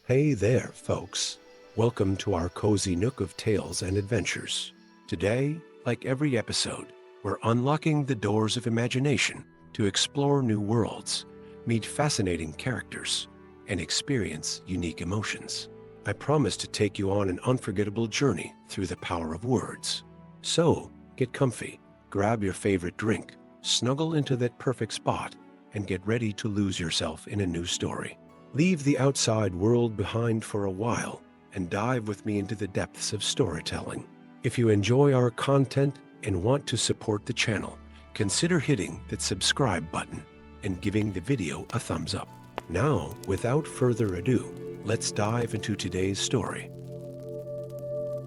Hey there, folks. Welcome to our cozy nook of tales and adventures. Today, like every episode, we're unlocking the doors of imagination to explore new worlds, meet fascinating characters, and experience unique emotions. I promise to take you on an unforgettable journey through the power of words. So, get comfy, grab your favorite drink, snuggle into that perfect spot, and get ready to lose yourself in a new story. Leave the outside world behind for a while and dive with me into the depths of storytelling. If you enjoy our content and want to support the channel, consider hitting that subscribe button and giving the video a thumbs up. Now, without further ado, let's dive into today's story.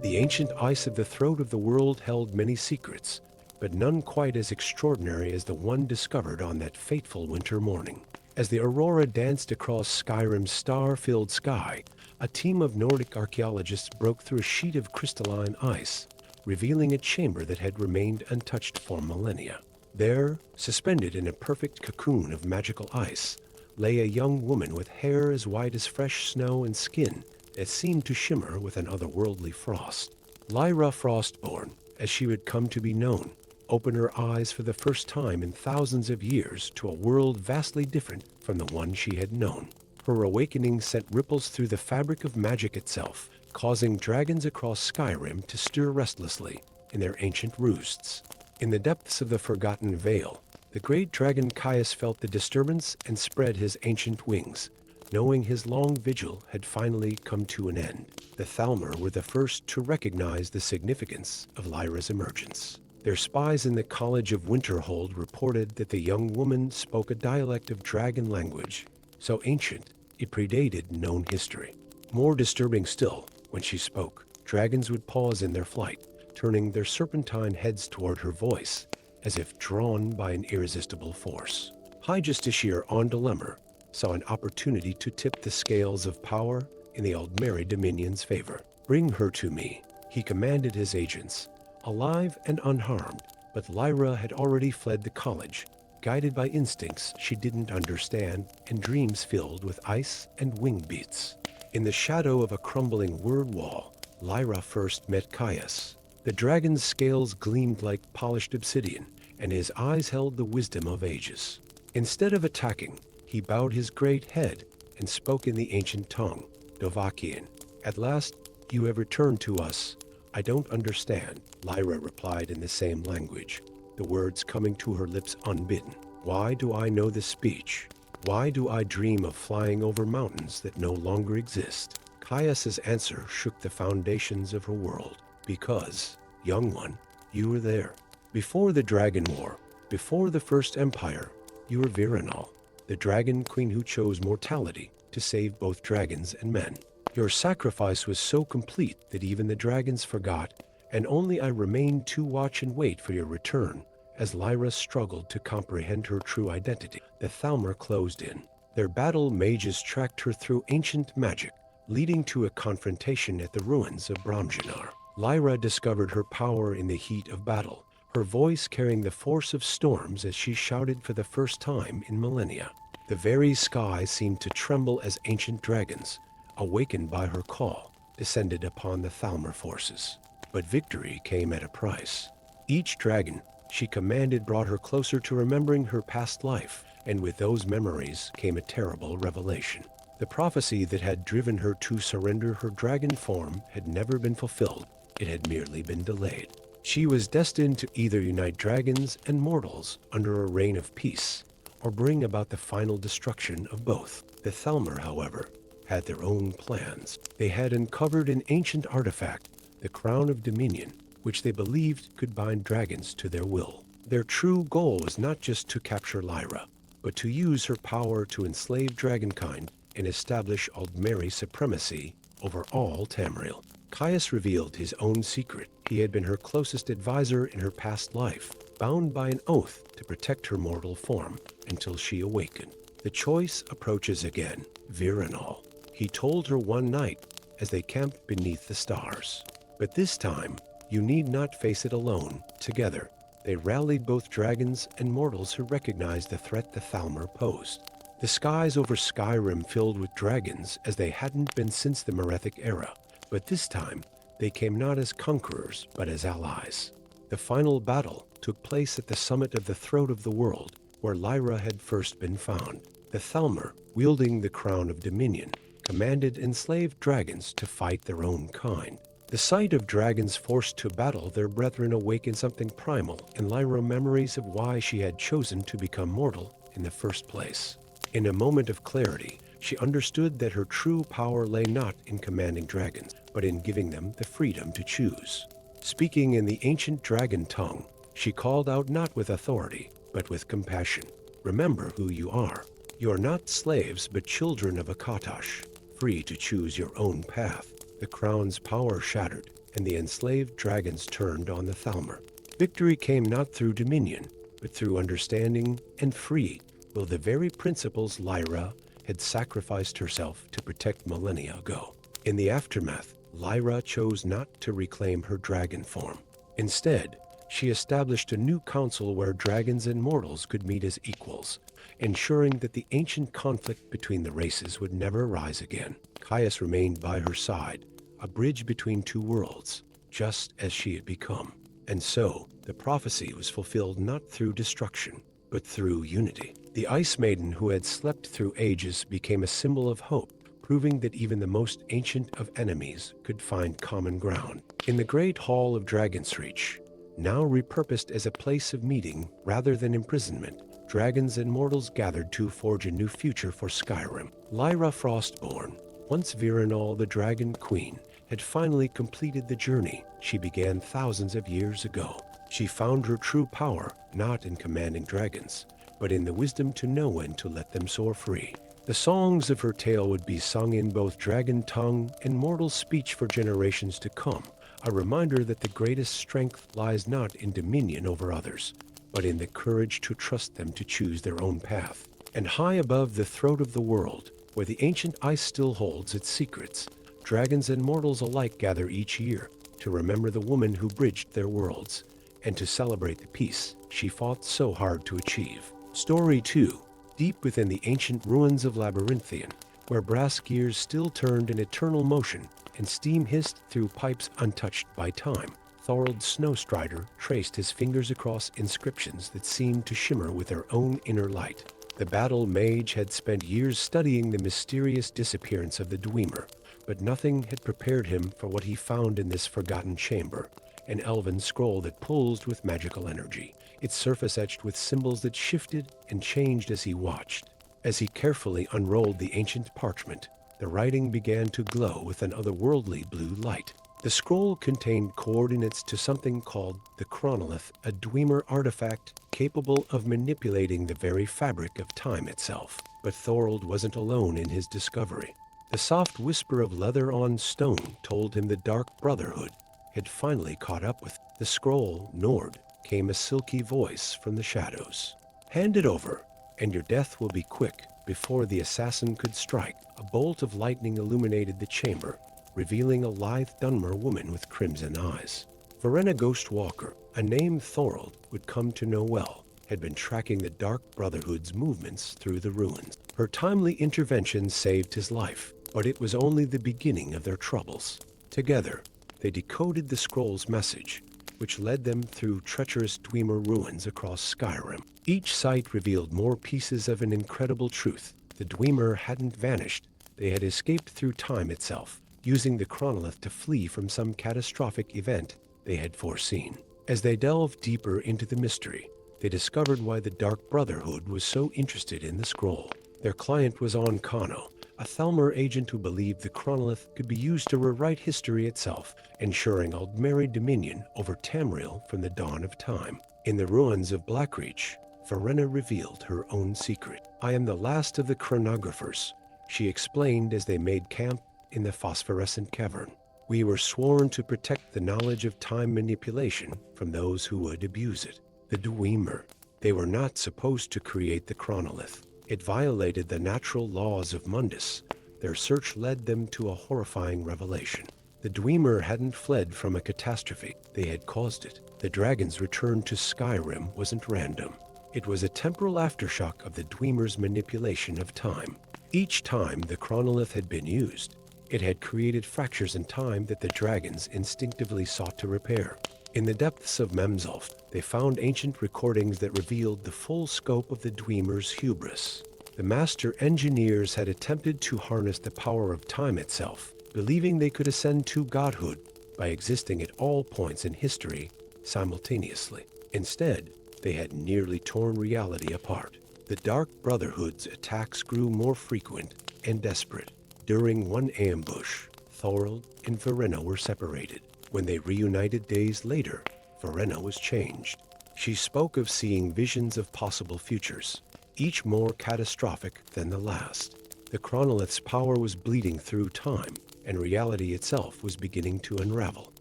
The ancient ice of the throat of the world held many secrets, but none quite as extraordinary as the one discovered on that fateful winter morning. As the aurora danced across Skyrim's star-filled sky, a team of Nordic archaeologists broke through a sheet of crystalline ice, revealing a chamber that had remained untouched for millennia. There, suspended in a perfect cocoon of magical ice, lay a young woman with hair as white as fresh snow and skin that seemed to shimmer with an otherworldly frost. Lyra Frostborn, as she would come to be known, opened her eyes for the first time in thousands of years to a world vastly different from the one she had known. Her awakening sent ripples through the fabric of magic itself, causing dragons across Skyrim to stir restlessly in their ancient roosts. In the depths of the Forgotten Vale, the great dragon Caius felt the disturbance and spread his ancient wings, knowing his long vigil had finally come to an end. The Thalmor were the first to recognize the significance of Lyra's emergence. Their spies in the College of Winterhold reported that the young woman spoke a dialect of dragon language, so ancient it predated known history. More disturbing still, when she spoke, dragons would pause in their flight, turning their serpentine heads toward her voice, as if drawn by an irresistible force. High Justiciar Ondalemmer saw an opportunity to tip the scales of power in the Aldmeri Dominion's favor. "Bring her to me," he commanded his agents, alive and unharmed, but Lyra had already fled the college, guided by instincts she didn't understand and dreams filled with ice and wing beats. In the shadow of a crumbling word wall, Lyra first met Caius. The dragon's scales gleamed like polished obsidian, and his eyes held the wisdom of ages. Instead of attacking, he bowed his great head and spoke in the ancient tongue, Dovakian. "At last, you have returned to us. I don't understand," Lyra replied in the same language, the words coming to her lips unbidden. "Why do I know this speech? Why do I dream of flying over mountains that no longer exist?" Caius's answer shook the foundations of her world. "Because, young one, you were there. Before the Dragon War, before the First Empire, you were Virenal, the dragon queen who chose mortality to save both dragons and men. Your sacrifice was so complete that even the dragons forgot, and only I remained to watch and wait for your return." As Lyra struggled to comprehend her true identity, the Thalmor closed in. Their battle mages tracked her through ancient magic, leading to a confrontation at the ruins of Bramjinar. Lyra discovered her power in the heat of battle, her voice carrying the force of storms as she shouted for the first time in millennia. The very sky seemed to tremble as ancient dragons, awakened by her call, descended upon the Thalmor forces. But victory came at a price. Each dragon she commanded brought her closer to remembering her past life, and with those memories came a terrible revelation. The prophecy that had driven her to surrender her dragon form had never been fulfilled. It had merely been delayed. She was destined to either unite dragons and mortals under a reign of peace, or bring about the final destruction of both. The Thalmor, however, had their own plans. They had uncovered an ancient artifact, the Crown of Dominion, which they believed could bind dragons to their will. Their true goal was not just to capture Lyra, but to use her power to enslave dragonkind and establish Aldmeri supremacy over all Tamriel. Caius revealed his own secret. He had been her closest advisor in her past life, bound by an oath to protect her mortal form until she awakened. "The choice approaches again, Virenal," he told her one night as they camped beneath the stars. "But this time, you need not face it alone. Together, they rallied both dragons and mortals who recognized the threat the Thalmor posed. The skies over Skyrim filled with dragons as they hadn't been since the Merethic era, but this time they came not as conquerors but as allies. The final battle took place at the summit of the throat of the world, where Lyra had first been found. The Thalmor, wielding the crown of dominion, commanded enslaved dragons to fight their own kind. The sight of dragons forced to battle their brethren awakened something primal in Lyra, memories of why she had chosen to become mortal in the first place. In a moment of clarity, she understood that her true power lay not in commanding dragons, but in giving them the freedom to choose. Speaking in the ancient dragon tongue, she called out not with authority, but with compassion. Remember who you are. You are not slaves, but children of Akatosh, free to choose your own path. The crown's power shattered, and the enslaved dragons turned on the Thalmor. Victory came not through dominion, but through understanding and free, will the very principles Lyra had sacrificed herself to protect millennia ago. In the aftermath, Lyra chose not to reclaim her dragon form. Instead, she established a new council where dragons and mortals could meet as equals, ensuring that the ancient conflict between the races would never rise again. Caius remained by her side, a bridge between two worlds, just as she had become. And so, the prophecy was fulfilled not through destruction, but through unity. The Ice Maiden who had slept through ages became a symbol of hope, proving that even the most ancient of enemies could find common ground. In the great hall of Dragonsreach, now repurposed as a place of meeting rather than imprisonment, dragons and mortals gathered to forge a new future for Skyrim. Lyra Frostborn, once Virenal the Dragon Queen, had finally completed the journey she began thousands of years ago. She found her true power not in commanding dragons, but in the wisdom to know when to let them soar free. The songs of her tale would be sung in both dragon tongue and mortal speech for generations to come, a reminder that the greatest strength lies not in dominion over others, but in the courage to trust them to choose their own path. And high above the throat of the world, where the ancient ice still holds its secrets, dragons and mortals alike gather each year to remember the woman who bridged their worlds, and to celebrate the peace she fought so hard to achieve. Story 2. Deep within the ancient ruins of Labyrinthian, where brass gears still turned in eternal motion and steam hissed through pipes untouched by time, Thorold Snowstrider traced his fingers across inscriptions that seemed to shimmer with their own inner light. The battle mage had spent years studying the mysterious disappearance of the Dwemer, but nothing had prepared him for what he found in this forgotten chamber, an elven scroll that pulsed with magical energy, its surface etched with symbols that shifted and changed as he watched. As he carefully unrolled the ancient parchment, the writing began to glow with an otherworldly blue light. The scroll contained coordinates to something called the Chronolith, a Dwemer artifact capable of manipulating the very fabric of time itself. But Thorold wasn't alone in his discovery. The soft whisper of leather on stone told him the dark brotherhood had finally caught up with the scroll. Nord, came a silky voice from the shadows. Hand it over, and your death will be quick. Before the assassin could strike, a bolt of lightning illuminated the chamber, revealing a lithe Dunmer woman with crimson eyes. Verena Ghostwalker, a name Thorold would come to know well, had been tracking the Dark Brotherhood's movements through the ruins. Her timely intervention saved his life, but it was only the beginning of their troubles. Together, they decoded the scroll's message, which led them through treacherous Dwemer ruins across Skyrim. Each site revealed more pieces of an incredible truth. The Dwemer hadn't vanished. They had escaped through time itself, using the Chronolith to flee from some catastrophic event they had foreseen. As they delved deeper into the mystery, they discovered why the Dark Brotherhood was so interested in the scroll. Their client was Kano, a Thalmor agent who believed the Chronolith could be used to rewrite history itself, ensuring Aldmeri dominion over Tamriel from the dawn of time. In the ruins of Blackreach, Verena revealed her own secret. I am the last of the chronographers, she explained as they made camp in the phosphorescent cavern. We were sworn to protect the knowledge of time manipulation from those who would abuse it. The Dwemer. They were not supposed to create the Chronolith. It violated the natural laws of Mundus. Their search led them to a horrifying revelation. The Dwemer hadn't fled from a catastrophe. They had caused it. The dragon's return to Skyrim wasn't random. It was a temporal aftershock of the Dwemer's manipulation of time. Each time the chronolith had been used, it had created fractures in time that the dragons instinctively sought to repair. In the depths of Memzulf, they found ancient recordings that revealed the full scope of the Dwemer's hubris. The master engineers had attempted to harness the power of time itself, believing they could ascend to godhood by existing at all points in history simultaneously. Instead, they had nearly torn reality apart. The Dark Brotherhood's attacks grew more frequent and desperate. During one ambush, Thorold and Verena were separated. When they reunited days later, Verena was changed. She spoke of seeing visions of possible futures, each more catastrophic than the last. The chronolith's power was bleeding through time, and reality itself was beginning to unravel.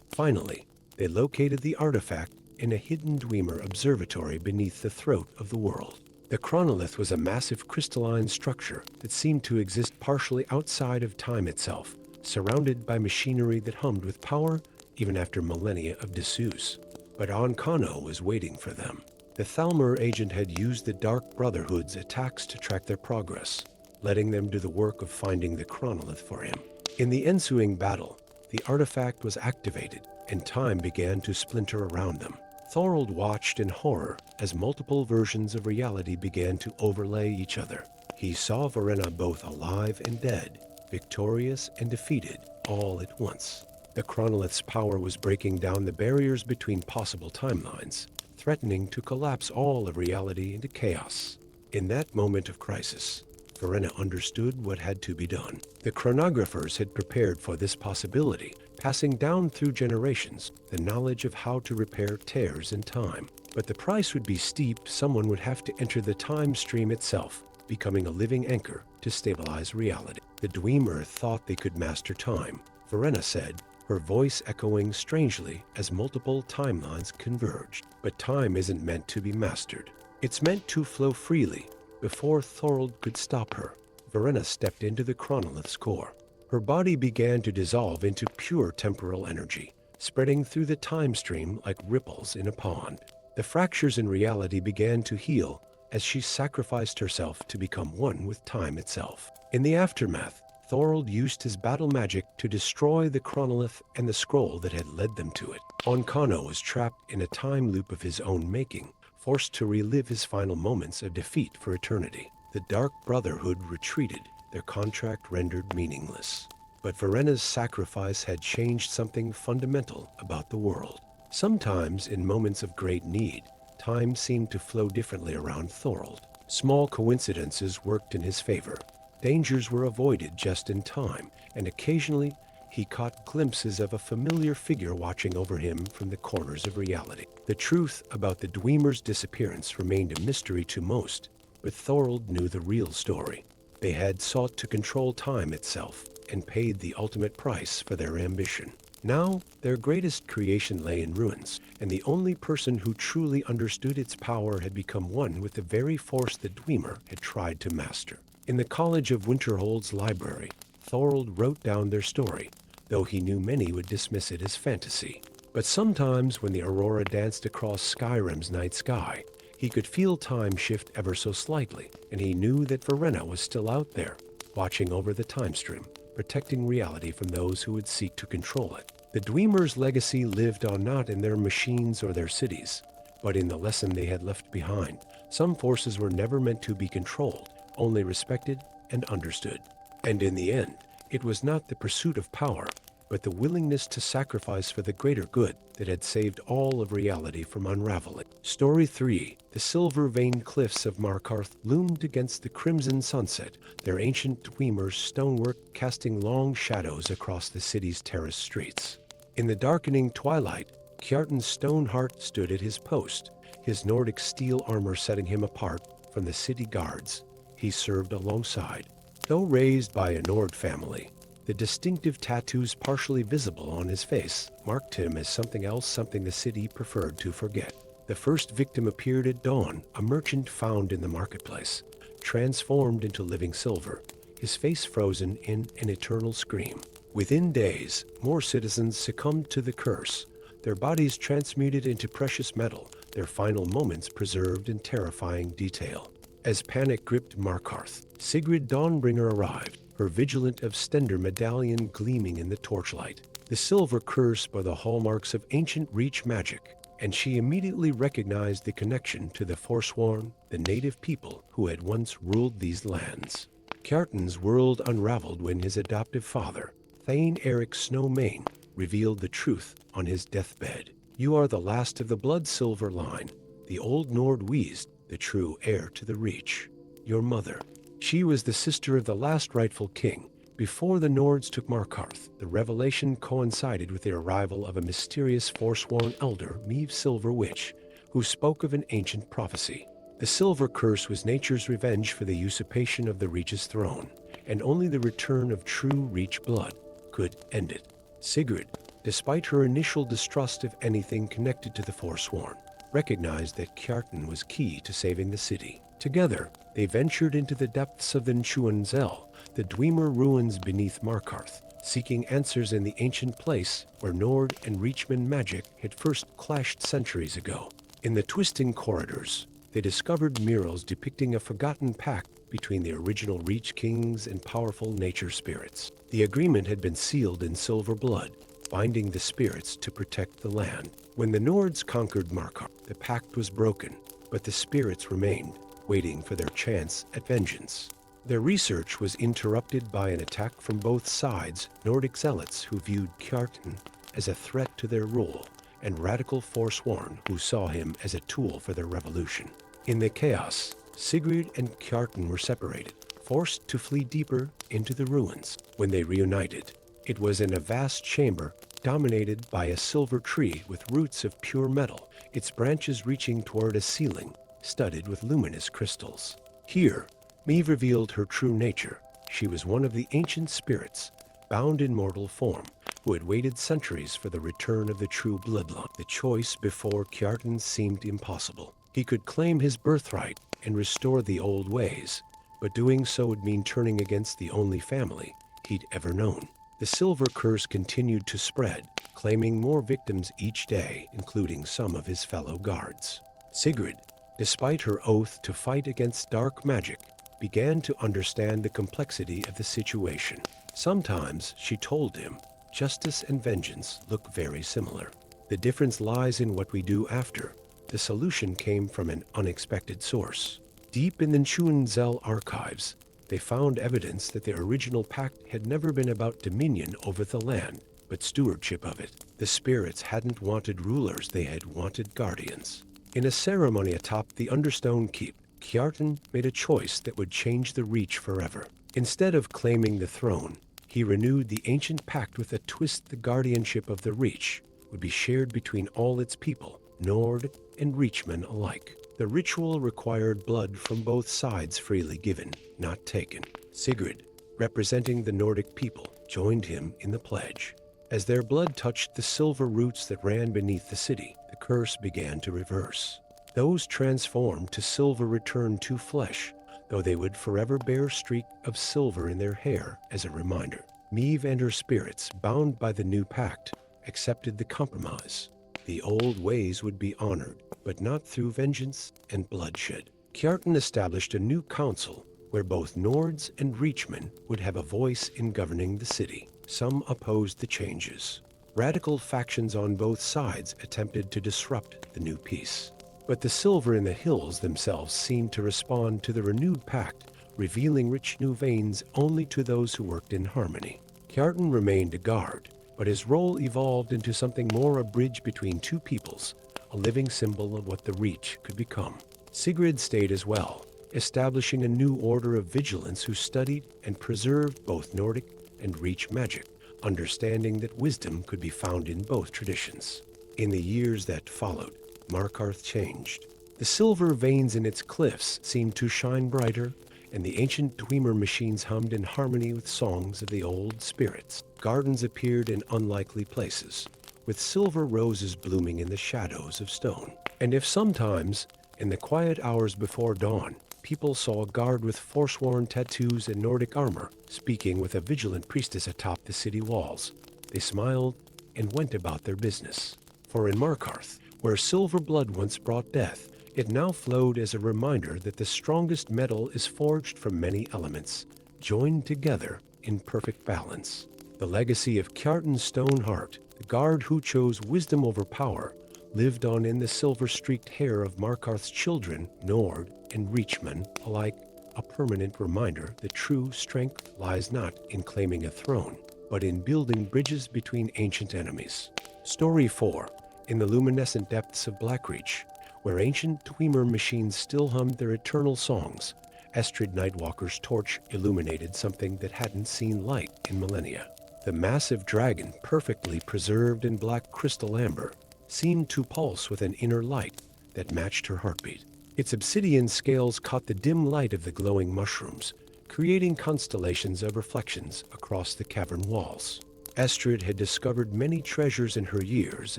Finally, they located the artifact in a hidden Dwemer observatory beneath the throat of the world. The chronolith was a massive crystalline structure that seemed to exist partially outside of time itself, surrounded by machinery that hummed with power even after millennia of disuse. But Ankano was waiting for them. The Thalmor agent had used the Dark Brotherhood's attacks to track their progress, letting them do the work of finding the chronolith for him. In the ensuing battle, the artifact was activated, and time began to splinter around them. Thorold watched in horror as multiple versions of reality began to overlay each other. He saw Verena both alive and dead, victorious and defeated, all at once. The chronolith's power was breaking down the barriers between possible timelines, threatening to collapse all of reality into chaos. In that moment of crisis, Verena understood what had to be done. The chronographers had prepared for this possibility, passing down through generations the knowledge of how to repair tears in time. But the price would be steep. Someone would have to enter the time stream itself, becoming a living anchor to stabilize reality. The Dwemer thought they could master time, Verena said, her voice echoing strangely as multiple timelines converged. But time isn't meant to be mastered. It's meant to flow freely. Before Thorold could stop her, Verena stepped into the chronolith's core. Her body began to dissolve into pure temporal energy, spreading through the time stream like ripples in a pond. The fractures in reality began to heal as she sacrificed herself to become one with time itself. In the aftermath, Thorold used his battle magic to destroy the chronolith and the scroll that had led them to it. Ankano was trapped in a time loop of his own making, forced to relive his final moments of defeat for eternity. The Dark Brotherhood retreated, their contract rendered meaningless. But Verena's sacrifice had changed something fundamental about the world. Sometimes, in moments of great need, time seemed to flow differently around Thorold. Small coincidences worked in his favor. Dangers were avoided just in time, and occasionally he caught glimpses of a familiar figure watching over him from the corners of reality. The truth about the Dwemer's disappearance remained a mystery to most, but Thorold knew the real story. They had sought to control time itself and paid the ultimate price for their ambition. Now, their greatest creation lay in ruins, and the only person who truly understood its power had become one with the very force the Dwemer had tried to master. In the College of Winterhold's library, Thorold wrote down their story, though he knew many would dismiss it as fantasy. But sometimes when the aurora danced across Skyrim's night sky, he could feel time shift ever so slightly, and he knew that Verena was still out there, watching over the time stream, protecting reality from those who would seek to control it. The Dwemer's legacy lived on not in their machines or their cities, but in the lesson they had left behind. Some forces were never meant to be controlled, only respected and understood. And in the end, it was not the pursuit of power, but the willingness to sacrifice for the greater good that had saved all of reality from unraveling. Story 3. The silver-veined cliffs of Markarth loomed against the crimson sunset, their ancient Dwemer's stonework casting long shadows across the city's terraced streets. In the darkening twilight, Kjartan's Stoneheart stood at his post, his Nordic steel armor setting him apart from the city guards he served alongside. Though raised by a Nord family, the distinctive tattoos partially visible on his face marked him as something else, something the city preferred to forget. The first victim appeared at dawn, a merchant found in the marketplace, transformed into living silver, his face frozen in an eternal scream. Within days, more citizens succumbed to the curse, their bodies transmuted into precious metal, their final moments preserved in terrifying detail. As panic gripped Markarth, Sigrid Dawnbringer arrived, her vigilant of Stender medallion gleaming in the torchlight. The silver curse bore the hallmarks of ancient Reach magic, and she immediately recognized the connection to the Forsworn, the native people who had once ruled these lands. Kjartan's world unraveled when his adoptive father, Thane Eric Snowmane, revealed the truth on his deathbed. "You are the last of the blood-silver line," the old Nord wheezed, the true heir to the Reach. "Your mother. She was the sister of the last rightful king. Before the Nords took Markarth, the revelation coincided with the arrival of a mysterious Forsworn elder, Meve Silver Witch, who spoke of an ancient prophecy. The Silver Curse was nature's revenge for the usurpation of the Reach's throne, and only the return of true Reach blood could end it. Sigrid, despite her initial distrust of anything connected to the Forsworn, recognized that Kjartan was key to saving the city. Together, they ventured into the depths of the Nchuan-Zel, the Dwemer ruins beneath Markarth, seeking answers in the ancient place where Nord and Reachman magic had first clashed centuries ago. In the twisting corridors, they discovered murals depicting a forgotten pact between the original Reach kings and powerful nature spirits. The agreement had been sealed in silver blood, binding the spirits to protect the land. When the Nords conquered Markarth, the pact was broken, but the spirits remained, waiting for their chance at vengeance. Their research was interrupted by an attack from both sides, Nordic zealots who viewed Kjartan as a threat to their rule, and radical Forsworn who saw him as a tool for their revolution. In the chaos, Sigrid and Kjartan were separated, forced to flee deeper into the ruins. When they reunited, it was in a vast chamber dominated by a silver tree with roots of pure metal, its branches reaching toward a ceiling studded with luminous crystals. Here, Meve revealed her true nature. She was one of the ancient spirits, bound in mortal form, who had waited centuries for the return of the true bloodline. The choice before Kjartan seemed impossible. He could claim his birthright and restore the old ways, but doing so would mean turning against the only family he'd ever known. The Silver Curse continued to spread, claiming more victims each day, including some of his fellow guards. Sigrid, despite her oath to fight against dark magic, began to understand the complexity of the situation. Sometimes, she told him, justice and vengeance look very similar. The difference lies in what we do after. The solution came from an unexpected source. Deep in the Nchuan-Zel archives, they found evidence that the original pact had never been about dominion over the land, but stewardship of it. The spirits hadn't wanted rulers, they had wanted guardians. In a ceremony atop the Understone Keep, Kjartan made a choice that would change the Reach forever. Instead of claiming the throne, he renewed the ancient pact with a twist. The guardianship of the Reach would be shared between all its people, Nord and Reachmen alike. The ritual required blood from both sides, freely given, not taken. Sigrid, representing the Nordic people, joined him in the pledge. As their blood touched the silver roots that ran beneath the city, the curse began to reverse. Those transformed to silver returned to flesh, though they would forever bear a streak of silver in their hair as a reminder. Meve and her spirits, bound by the new pact, accepted the compromise. The old ways would be honored, but not through vengeance and bloodshed. Kjartan established a new council where both Nords and Reachmen would have a voice in governing the city. Some opposed the changes. Radical factions on both sides attempted to disrupt the new peace. But the silver in the hills themselves seemed to respond to the renewed pact, revealing rich new veins only to those who worked in harmony. Kjartan remained a guard, but his role evolved into something more: a bridge between two peoples, a living symbol of what the Reach could become. Sigrid stayed as well, establishing a new order of vigilance who studied and preserved both Nordic and Reach magic, understanding that wisdom could be found in both traditions. In the years that followed, Markarth changed. The silver veins in its cliffs seemed to shine brighter, and the ancient Dwemer machines hummed in harmony with songs of the old spirits. Gardens appeared in unlikely places, with silver roses blooming in the shadows of stone. And if sometimes, in the quiet hours before dawn, people saw a guard with forsworn tattoos and Nordic armor, speaking with a vigilant priestess atop the city walls, they smiled and went about their business. For in Markarth, Where silver blood once brought death, it now flowed as a reminder that the strongest metal is forged from many elements, joined together in perfect balance. The legacy of Kjartan's Stoneheart, the guard who chose wisdom over power, lived on in the silver-streaked hair of Markarth's children, Nord and Reachman alike, a permanent reminder that true strength lies not in claiming a throne, but in building bridges between ancient enemies. Story 4. In the luminescent depths of Blackreach, where ancient Dwemer machines still hummed their eternal songs, Estrid Nightwalker's torch illuminated something that hadn't seen light in millennia. The massive dragon, perfectly preserved in black crystal amber, seemed to pulse with an inner light that matched her heartbeat. Its obsidian scales caught the dim light of the glowing mushrooms, creating constellations of reflections across the cavern walls. Estrid had discovered many treasures in her years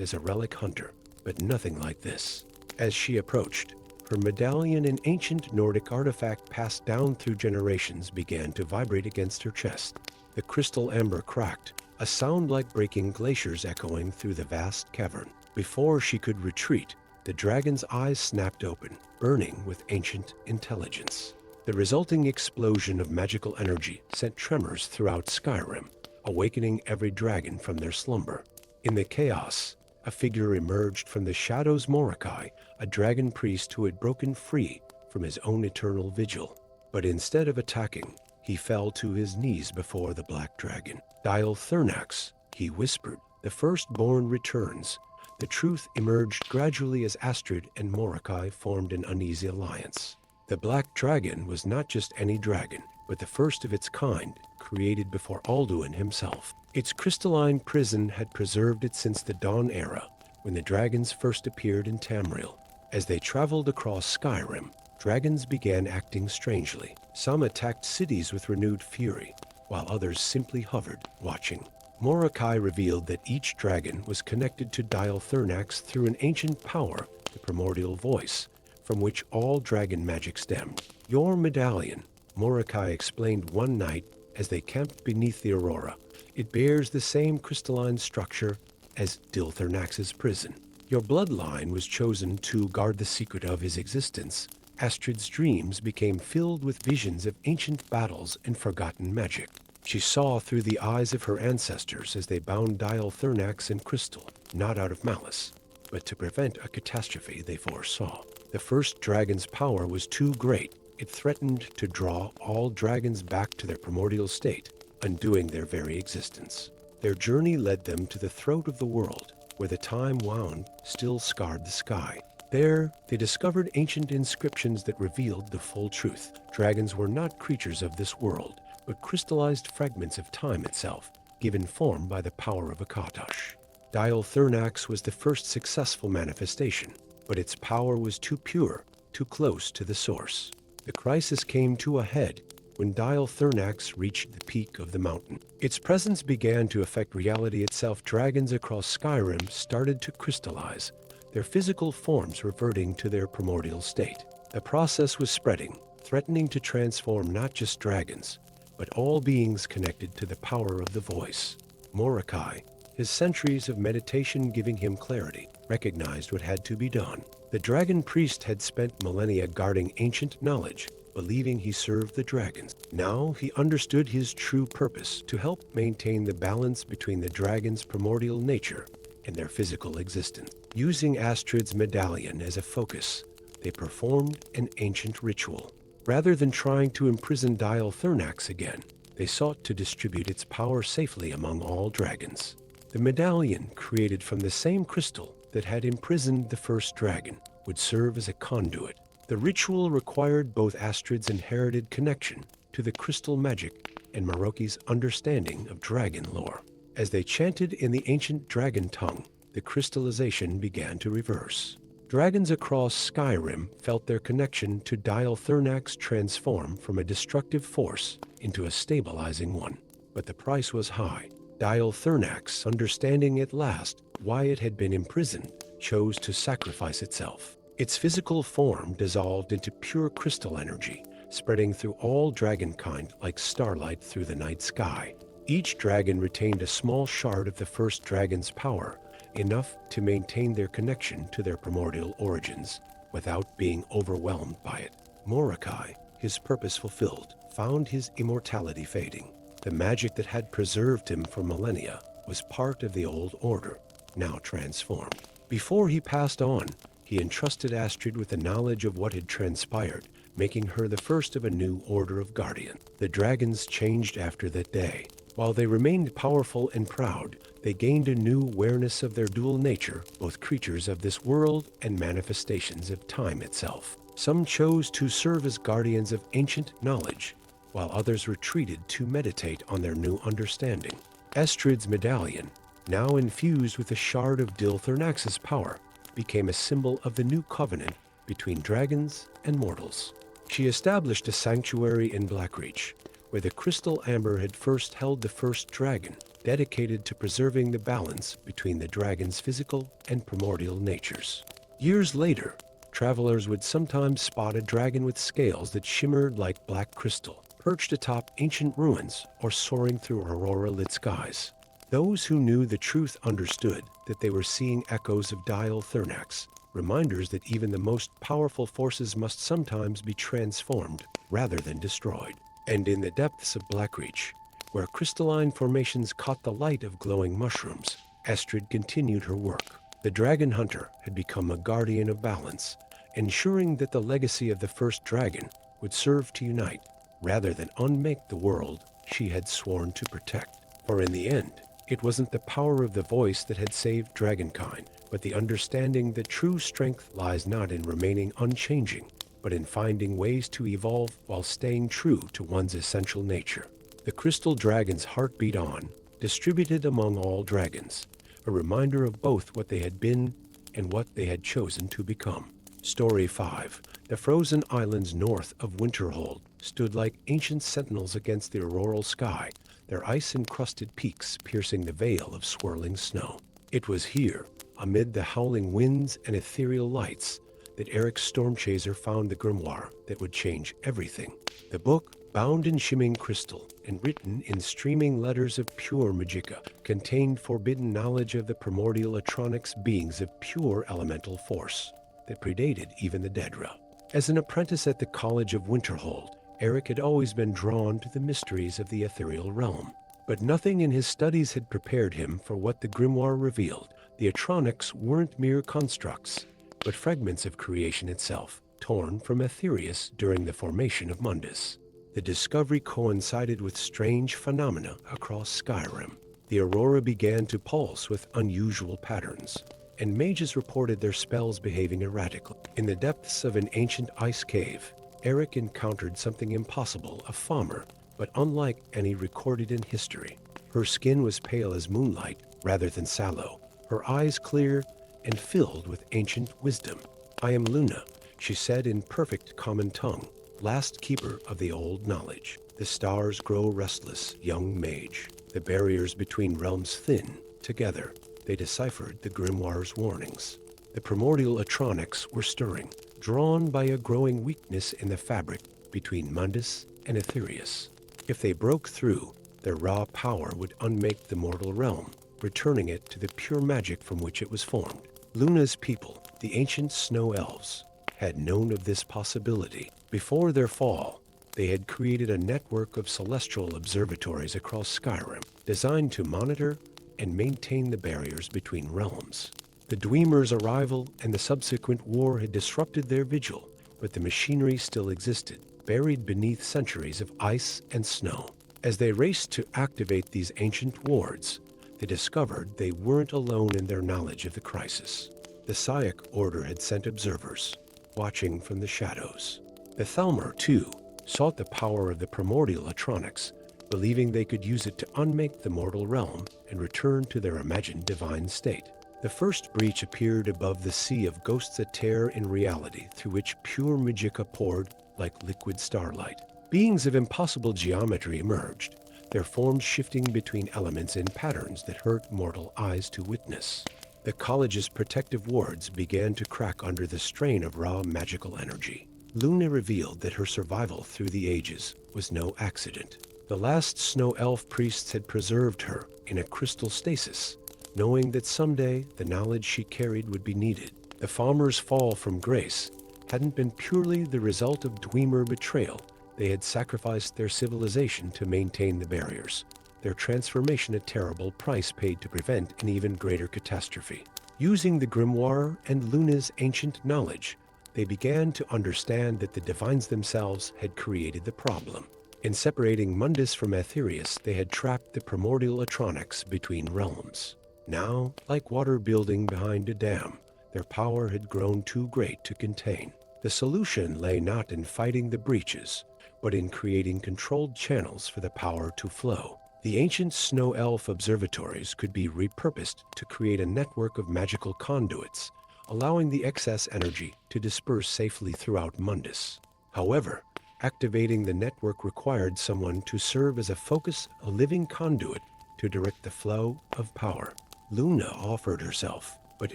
as a relic hunter, but nothing like this. As she approached, her medallion, an ancient Nordic artifact passed down through generations, began to vibrate against her chest. The crystal amber cracked, a sound like breaking glaciers echoing through the vast cavern. Before she could retreat, the dragon's eyes snapped open, burning with ancient intelligence. The resulting explosion of magical energy sent tremors throughout Skyrim, awakening every dragon from their slumber. In the chaos, a figure emerged from the shadows. Morokai, a dragon priest who had broken free from his own eternal vigil. But instead of attacking, he fell to his knees before the black dragon. Dial Thurnax, he whispered, the firstborn returns. The truth emerged gradually as Astrid and Morokai formed an uneasy alliance. The black dragon was not just any dragon, but the first of its kind, created before Alduin himself. Its crystalline prison had preserved it since the Dawn era, when the dragons first appeared in Tamriel. As they traveled across Skyrim, dragons began acting strangely. Some attacked cities with renewed fury, while others simply hovered, watching. Morokai revealed that each dragon was connected to Dial Thurnax through an ancient power, the primordial voice, from which all dragon magic stemmed. Your medallion, Morokai explained one night as they camped beneath the aurora. It bears the same crystalline structure as Dilthurnax's prison. Your bloodline was chosen to guard the secret of his existence. Astrid's dreams became filled with visions of ancient battles and forgotten magic. She saw through the eyes of her ancestors as they bound Dial Thurnax in crystal, not out of malice, but to prevent a catastrophe they foresaw. The first dragon's power was too great. It threatened to draw all dragons back to their primordial state, undoing their very existence. Their journey led them to the throat of the world, where the time wound still scarred the sky. There, they discovered ancient inscriptions that revealed the full truth. Dragons were not creatures of this world, but crystallized fragments of time itself, given form by the power of Akatosh. Dial Thurnax was the first successful manifestation, but its power was too pure, too close to the source. The crisis came to a head when Dial Thurnax reached the peak of the mountain. Its presence began to affect reality itself. Dragons across Skyrim started to crystallize, their physical forms reverting to their primordial state. The process was spreading, threatening to transform not just dragons, but all beings connected to the power of the voice. Morokai, his centuries of meditation giving him clarity, recognized what had to be done. The dragon priest had spent millennia guarding ancient knowledge, believing he served the dragons. Now he understood his true purpose: to help maintain the balance between the dragon's primordial nature and their physical existence. Using Astrid's medallion as a focus, they performed an ancient ritual. Rather than trying to imprison Dial Thurnax again, they sought to distribute its power safely among all dragons. The medallion, created from the same crystal that had imprisoned the first dragon, would serve as a conduit. The ritual required both Astrid's inherited connection to the crystal magic and Maroki's understanding of dragon lore. As they chanted in the ancient dragon tongue, the crystallization began to reverse. Dragons across Skyrim felt their connection to Dial Thurnax transform from a destructive force into a stabilizing one. But the price was high. Dial Thurnax, understanding at last why it had been imprisoned, chose to sacrifice itself. Its physical form dissolved into pure crystal energy, spreading through all dragonkind like starlight through the night sky. Each dragon retained a small shard of the first dragon's power, enough to maintain their connection to their primordial origins without being overwhelmed by it. Mordecai, his purpose fulfilled, found his immortality fading. The magic that had preserved him for millennia was part of the old order, now transformed. Before he passed on, he entrusted Astrid with the knowledge of what had transpired, making her the first of a new order of guardian. The dragons changed after that day. While they remained powerful and proud, they gained a new awareness of their dual nature, both creatures of this world and manifestations of time itself. Some chose to serve as guardians of ancient knowledge, while others retreated to meditate on their new understanding. Astrid's medallion, now infused with a shard of Dilthernax's power, became a symbol of the new covenant between dragons and mortals. She established a sanctuary in Blackreach, where the crystal amber had first held the first dragon, dedicated to preserving the balance between the dragon's physical and primordial natures. Years later, travelers would sometimes spot a dragon with scales that shimmered like black crystal, perched atop ancient ruins or soaring through aurora-lit skies. Those who knew the truth understood that they were seeing echoes of Dilthernax, reminders that even the most powerful forces must sometimes be transformed rather than destroyed. And in the depths of Blackreach, where crystalline formations caught the light of glowing mushrooms, Astrid continued her work. The dragon hunter had become a guardian of balance, ensuring that the legacy of the first dragon would serve to unite rather than unmake the world she had sworn to protect. For in the end, it wasn't the power of the voice that had saved dragonkind, but the understanding that true strength lies not in remaining unchanging, but in finding ways to evolve while staying true to one's essential nature. The crystal dragon's heart beat on, distributed among all dragons, a reminder of both what they had been and what they had chosen to become. Story 5. The frozen islands north of Winterhold stood like ancient sentinels against the auroral sky, their ice-encrusted peaks piercing the veil of swirling snow. It was here, amid the howling winds and ethereal lights, that Eric's Stormchaser found the grimoire that would change everything. The book, bound in shimmering crystal and written in streaming letters of pure magica, contained forbidden knowledge of the primordial Atronics, beings of pure elemental force that predated even the Daedra. As an apprentice at the College of Winterhold, Eric had always been drawn to the mysteries of the ethereal realm. But nothing in his studies had prepared him for what the grimoire revealed. The Atronics weren't mere constructs, but fragments of creation itself, torn from Aetherius during the formation of Mundus. The discovery coincided with strange phenomena across Skyrim. The aurora began to pulse with unusual patterns, and mages reported their spells behaving erratically. In the depths of an ancient ice cave, Eric encountered something impossible, a Falmer, but unlike any recorded in history. Her skin was pale as moonlight rather than sallow, her eyes clear and filled with ancient wisdom. "I am Luna," she said in perfect common tongue, last keeper of the old knowledge. The stars grow restless, young mage. The barriers between realms thin. Together, they deciphered the grimoire's warnings. The primordial Atronics were stirring, drawn by a growing weakness in the fabric between Mundus and Aetherius. If they broke through, their raw power would unmake the mortal realm, returning it to the pure magic from which it was formed. Luna's people, the ancient snow elves, had known of this possibility. Before their fall, they had created a network of celestial observatories across Skyrim, designed to monitor and maintain the barriers between realms. The Dwemer's arrival and the subsequent war had disrupted their vigil, but the machinery still existed, buried beneath centuries of ice and snow. As they raced to activate these ancient wards, they discovered they weren't alone in their knowledge of the crisis. The Syac Order had sent observers, watching from the shadows. The Thalmor, too, sought the power of the primordial Atronics, believing they could use it to unmake the mortal realm and return to their imagined divine state. The first breach appeared above the sea of ghosts, a tear in reality through which pure magica poured like liquid starlight. Beings of impossible geometry emerged, their forms shifting between elements in patterns that hurt mortal eyes to witness. The college's protective wards began to crack under the strain of raw magical energy. Luna revealed that her survival through the ages was no accident. The last snow elf priests had preserved her in a crystal stasis, knowing that someday the knowledge she carried would be needed. The farmer's fall from grace hadn't been purely the result of Dwemer betrayal. They had sacrificed their civilization to maintain the barriers, their transformation a terrible price paid to prevent an even greater catastrophe. Using the grimoire and Luna's ancient knowledge, they began to understand that the divines themselves had created the problem. In separating Mundus from Aetherius, they had trapped the primordial Atronics between realms. Now, like water building behind a dam, their power had grown too great to contain. The solution lay not in fighting the breaches, but in creating controlled channels for the power to flow. The ancient snow elf observatories could be repurposed to create a network of magical conduits, allowing the excess energy to disperse safely throughout Mundus. However, activating the network required someone to serve as a focus, a living conduit to direct the flow of power. Luna offered herself, but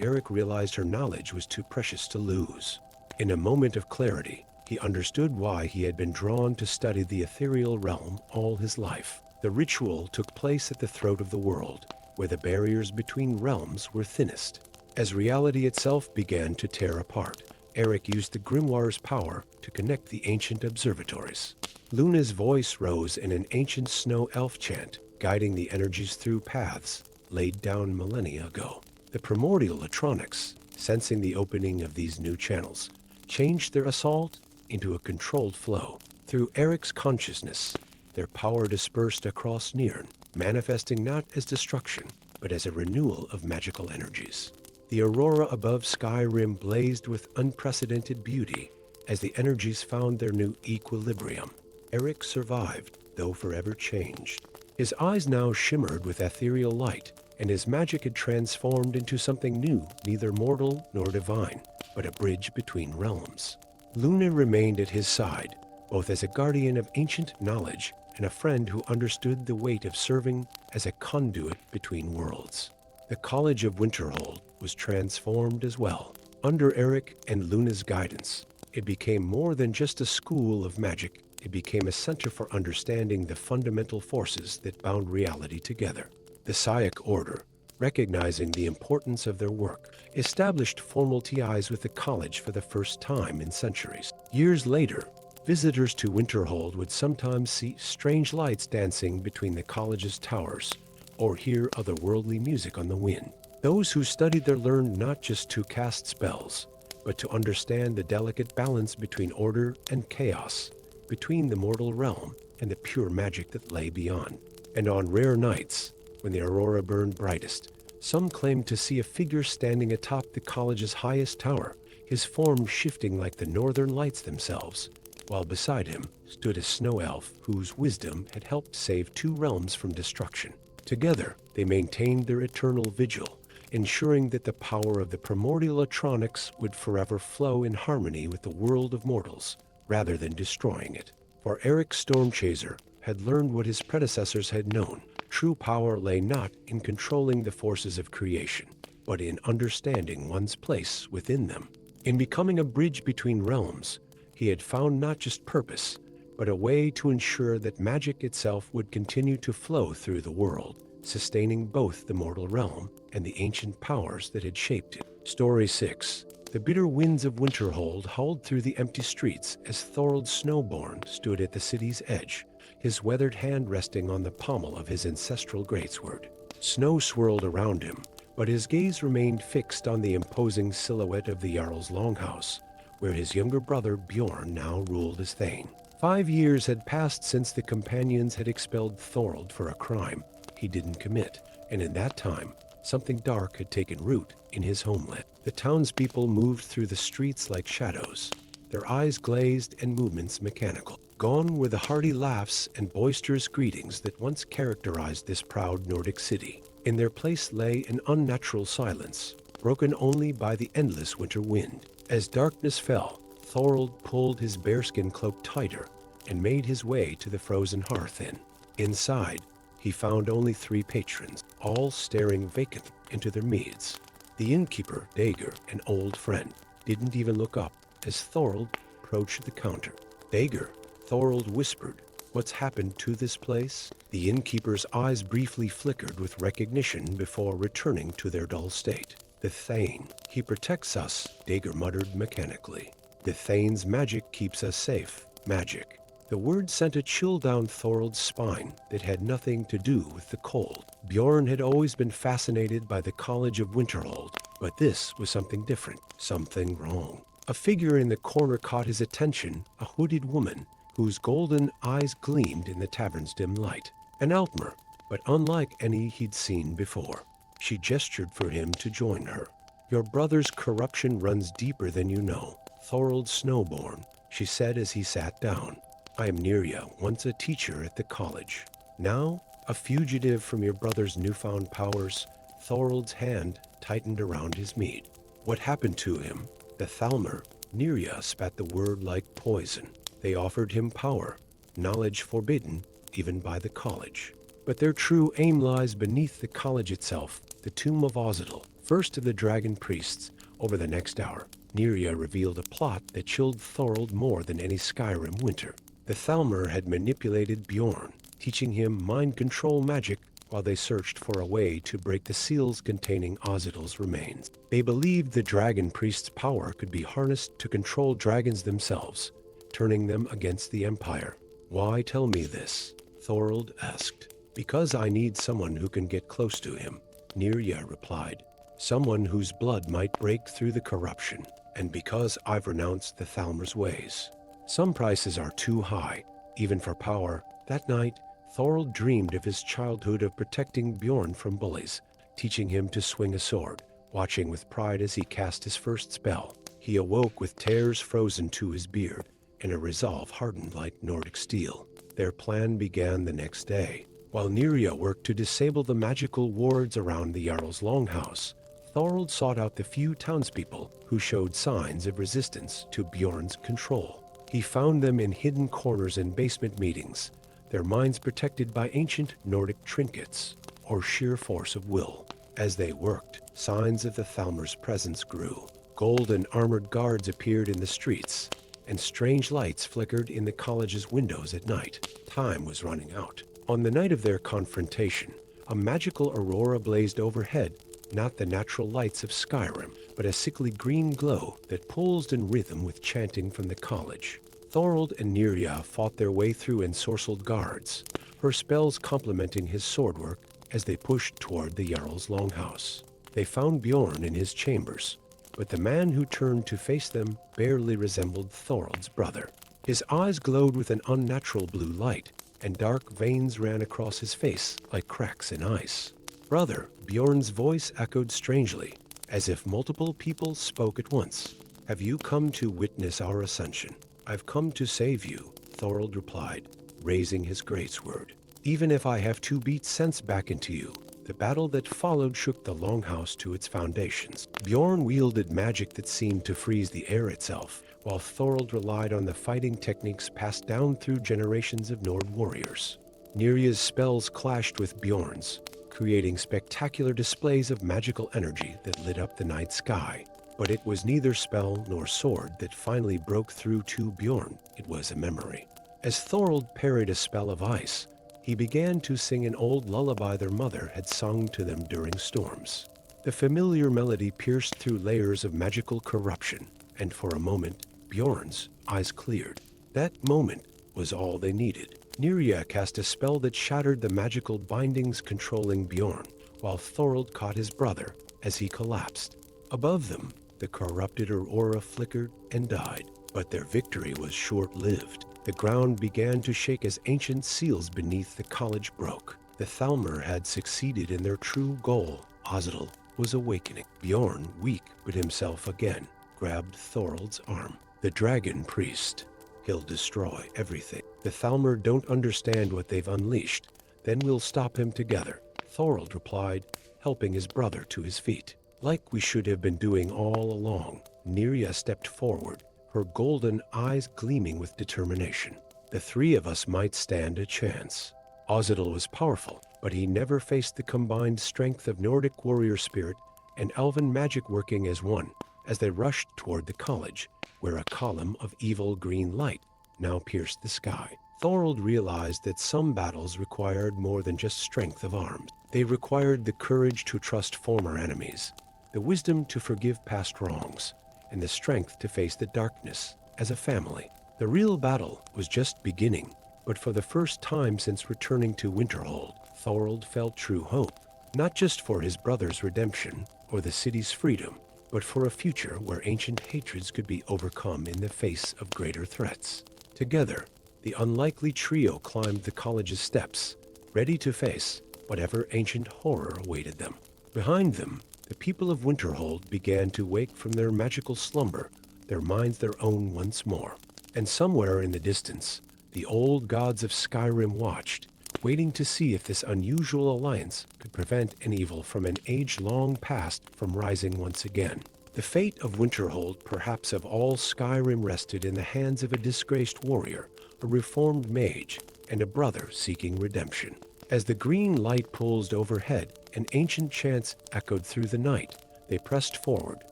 Eric realized her knowledge was too precious to lose. In a moment of clarity, he understood why he had been drawn to study the ethereal realm all his life. The ritual took place at the throat of the world, where the barriers between realms were thinnest. As reality itself began to tear apart, Eric used the grimoire's power to connect the ancient observatories. Luna's voice rose in an ancient snow elf chant, guiding the energies through paths laid down millennia ago. The primordial Atronics, sensing the opening of these new channels, changed their assault into a controlled flow. Through Eric's consciousness, their power dispersed across Nirn, manifesting not as destruction, but as a renewal of magical energies. The aurora above Skyrim blazed with unprecedented beauty as the energies found their new equilibrium. Eric survived, though forever changed. His eyes now shimmered with ethereal light, and his magic had transformed into something new, neither mortal nor divine, but a bridge between realms. Luna remained at his side, both as a guardian of ancient knowledge and a friend who understood the weight of serving as a conduit between worlds. The College of Winterhold was transformed as well. Under Eric and Luna's guidance, it became more than just a school of magic. It became a center for understanding the fundamental forces that bound reality together. The Syac Order, recognizing the importance of their work, established formal ties with the college for the first time in centuries. Years later, visitors to Winterhold would sometimes see strange lights dancing between the college's towers, or hear otherworldly music on the wind. Those who studied there learned not just to cast spells, but to understand the delicate balance between order and chaos, between the mortal realm and the pure magic that lay beyond. And on rare nights, when the aurora burned brightest, some claimed to see a figure standing atop the college's highest tower, his form shifting like the northern lights themselves, while beside him stood a snow elf whose wisdom had helped save two realms from destruction. Together, they maintained their eternal vigil, ensuring that the power of the primordial Atronics would forever flow in harmony with the world of mortals, rather than destroying it. For Eric Stormchaser had learned what his predecessors had known. True power lay not in controlling the forces of creation, but in understanding one's place within them. In becoming a bridge between realms, he had found not just purpose, but a way to ensure that magic itself would continue to flow through the world, sustaining both the mortal realm and the ancient powers that had shaped it. Story 6. The bitter winds of Winterhold howled through the empty streets as Thorold Snowborn stood at the city's edge, his weathered hand resting on the pommel of his ancestral greatsword. Snow swirled around him, but his gaze remained fixed on the imposing silhouette of the Jarl's longhouse, where his younger brother Bjorn now ruled as Thane. 5 years had passed since the companions had expelled Thorold for a crime he didn't commit, and in that time, something dark had taken root in his homeland. The townspeople moved through the streets like shadows, their eyes glazed and movements mechanical. Gone were the hearty laughs and boisterous greetings that once characterized this proud Nordic city. In their place lay an unnatural silence, broken only by the endless winter wind. As darkness fell, Thorold pulled his bearskin cloak tighter and made his way to the frozen hearth inn. Inside, he found only 3 patrons, all staring vacant into their meads. The innkeeper, Dager, an old friend, didn't even look up as Thorold approached the counter. "Dager," Thorold whispered, What's happened to this place? The innkeeper's eyes briefly flickered with recognition before returning to their dull state. The Thane. He protects us, Dager muttered mechanically. The Thane's magic keeps us safe. Magic. The word sent a chill down Thorold's spine that had nothing to do with the cold. Bjorn had always been fascinated by the College of Winterhold, but this was something different, something wrong. A figure in the corner caught his attention, a hooded woman whose golden eyes gleamed in the tavern's dim light. An Altmer, but unlike any he'd seen before. She gestured for him to join her. Your brother's corruption runs deeper than you know, Thorold Snowborn, she said as he sat down. I am Neria, once a teacher at the college. Now, a fugitive from your brother's newfound powers. Thorold's hand tightened around his mead. What happened to him? The Thalmer. Neria spat the word like poison. They offered him power, knowledge forbidden, even by the college. But their true aim lies beneath the college itself, the tomb of Ozidal, first of the dragon priests. Over the next hour, Neria revealed a plot that chilled Thorold more than any Skyrim winter. The Thalmer had manipulated Bjorn, teaching him mind control magic while they searched for a way to break the seals containing Ozidal's remains. They believed the dragon priest's power could be harnessed to control dragons themselves, turning them against the Empire. Why tell me this? Thorold asked. Because I need someone who can get close to him, Neria replied. Someone whose blood might break through the corruption, and because I've renounced the Thalmer's ways. Some prices are too high, even for power. That night, Thorold dreamed of his childhood of protecting Bjorn from bullies, teaching him to swing a sword, watching with pride as he cast his first spell. He awoke with tears frozen to his beard, and a resolve hardened like Nordic steel. Their plan began the next day. While Neria worked to disable the magical wards around the Jarl's longhouse, Thorold sought out the few townspeople who showed signs of resistance to Bjorn's control. He found them in hidden corners and basement meetings, their minds protected by ancient Nordic trinkets or sheer force of will. As they worked, signs of the Thalmer's presence grew. Golden armored guards appeared in the streets, and strange lights flickered in the college's windows at night. Time was running out. On the night of their confrontation, a magical aurora blazed overhead, not the natural lights of Skyrim, but a sickly green glow that pulsed in rhythm with chanting from the college. Thorold and Neria fought their way through ensorcelled guards, her spells complementing his swordwork as they pushed toward the Jarl's longhouse. They found Bjorn in his chambers, but the man who turned to face them barely resembled Thorold's brother. His eyes glowed with an unnatural blue light, and dark veins ran across his face like cracks in ice. Brother, Bjorn's voice echoed strangely, as if multiple people spoke at once. Have you come to witness our ascension? I've come to save you, Thorold replied, raising his greatsword. Even if I have to beat sense back into you. The battle that followed shook the longhouse to its foundations. Bjorn wielded magic that seemed to freeze the air itself, while Thorold relied on the fighting techniques passed down through generations of Nord warriors. Neria's spells clashed with Bjorn's, creating spectacular displays of magical energy that lit up the night sky. But it was neither spell nor sword that finally broke through to Bjorn. It was a memory. As Thorold parried a spell of ice, he began to sing an old lullaby their mother had sung to them during storms. The familiar melody pierced through layers of magical corruption, and for a moment, Bjorn's eyes cleared. That moment was all they needed. Neria cast a spell that shattered the magical bindings controlling Bjorn, while Thorold caught his brother as he collapsed. Above them, the corrupted aurora flickered and died, but their victory was short-lived. The ground began to shake as ancient seals beneath the college broke. The Thalmer had succeeded in their true goal. Ozidal was awakening. Bjorn, weak but himself again, grabbed Thorold's arm. The dragon priest. He'll destroy everything. The Thalmer don't understand what they've unleashed. Then we'll stop him together, Thorold replied, helping his brother to his feet. Like we should have been doing all along. Neria stepped forward, her golden eyes gleaming with determination. The three of us might stand a chance. Ozidal was powerful, but he never faced the combined strength of Nordic warrior spirit and elven magic working as one. As they rushed toward the college, where a column of evil green light now pierced the sky, Thorold realized that some battles required more than just strength of arms. They required the courage to trust former enemies, the wisdom to forgive past wrongs, and the strength to face the darkness as a family. The real battle was just beginning, but for the first time since returning to Winterhold, Thorold felt true hope, not just for his brother's redemption or the city's freedom, but for a future where ancient hatreds could be overcome in the face of greater threats. Together, the unlikely trio climbed the college's steps, ready to face whatever ancient horror awaited them. Behind them, the people of Winterhold began to wake from their magical slumber, their minds their own once more. And somewhere in the distance, the old gods of Skyrim watched, waiting to see if this unusual alliance could prevent an evil from an age-long past from rising once again. The fate of Winterhold, perhaps of all Skyrim, rested in the hands of a disgraced warrior, a reformed mage, and a brother seeking redemption. As the green light pulsed overhead and ancient chants echoed through the night, they pressed forward,